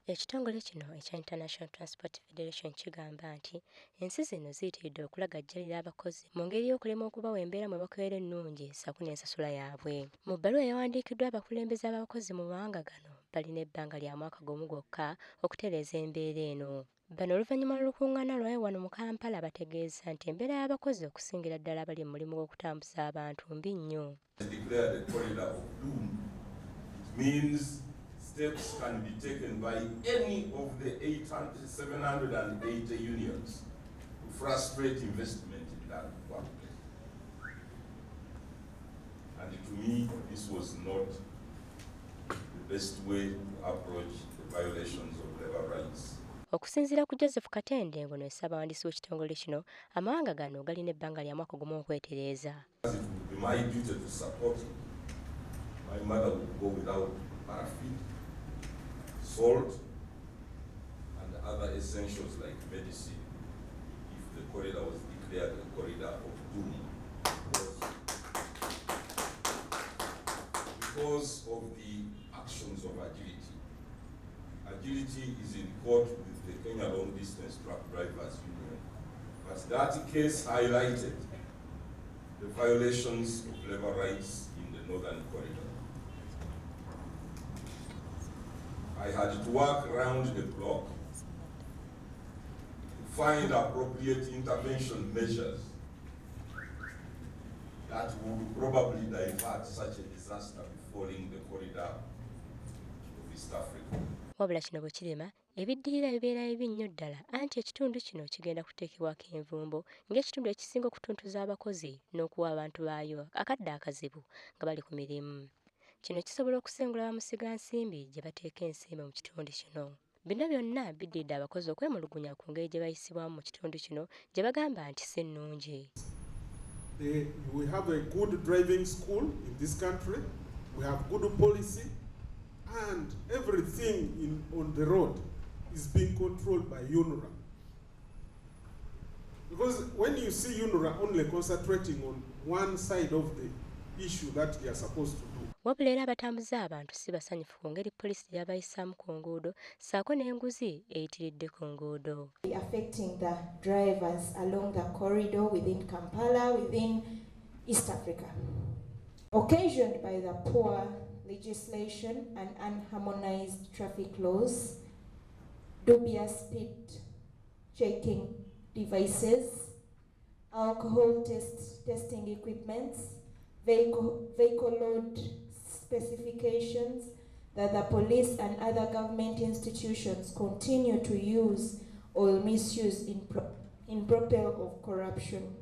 Ekitongole kino ekya International Transport Federation kigamba nti ensi zino ziyitiridde okulagajalira abakozi mu ngeri y'okulema okubawa embeera mwe bakolera ennungi ssaako n'ensasula yaabwe. Mu bbaluwa yawandiikiddwa abakulembeze b'abakozi mu mawanga gano balina ebbanga lya mwaka gumu gwokka okutereeza embeera eno. Bano oluvannyuma lw'olukuŋŋaana lwayo wano mu Kampala bategeeza nti embeera y'abakozi okusingira ddala abali mu mulimu gw'okutambuza abantu mbi nnyo. Steps can be taken by any of the 780 unions to frustrate investment in that workplace. And to me, this was not the best way to approach the violations of labor rights. Okusinziira ku Joseph Katende ngono essabawandiisi w'ekitongole kino, amawanga gano galina ebbanga lya mwaka gumu okwetereeza. It would be my duty to support him. My mother would go without paraffin, salt, and other essentials like medicine if the corridor was declared a corridor of doom. Because of the actions of agility. Agility is in court with the Kenya Long Distance Truck Drivers Union. But that case highlighted the violations of labor rights in the Northern Corridor. I had to work around the clock to find appropriate intervention measures that would probably divert such a disaster befalling the corridor of East Africa. Wabula kino bwe kirema, ebiddirira bibeera bibi nnyo ddala anti ekitundu kino kigenda kuteekebwako envumbo ng'ekitundu ekisinga okutuntuza abakozi n'okuwa abantu baayo akadde akazibu nga bali ku mirimu. Kino kisobola okusengula bamusigansimbi gye bateeka ensimbi mu kitundu kino. Bino byonna biddiridde abakozi okwemulugunya ku ngeri gye bayisibwamu mu kitundu kino gye bagamba nti si nnungi. We have a good driving school in this country. We have good policy. And everything on the road is being controlled by UNRA. Because when you see UNRA only concentrating on one side of the issue that they are supposed to do. Wabula era abatambuza abantu si basanyufu ku ngeri poliisi gye yabayisaamu ku nguudo ssaako n'enguzi eyitiridde ku nguudo. Affecting the drivers along the corridor within Kampala, within East Africa. Occasioned by the poor legislation and unharmonized traffic laws, dubious speed checking devices, alcohol testing equipments, vehicle load specifications that the police and other government institutions continue to use or misuse in propel of corruption.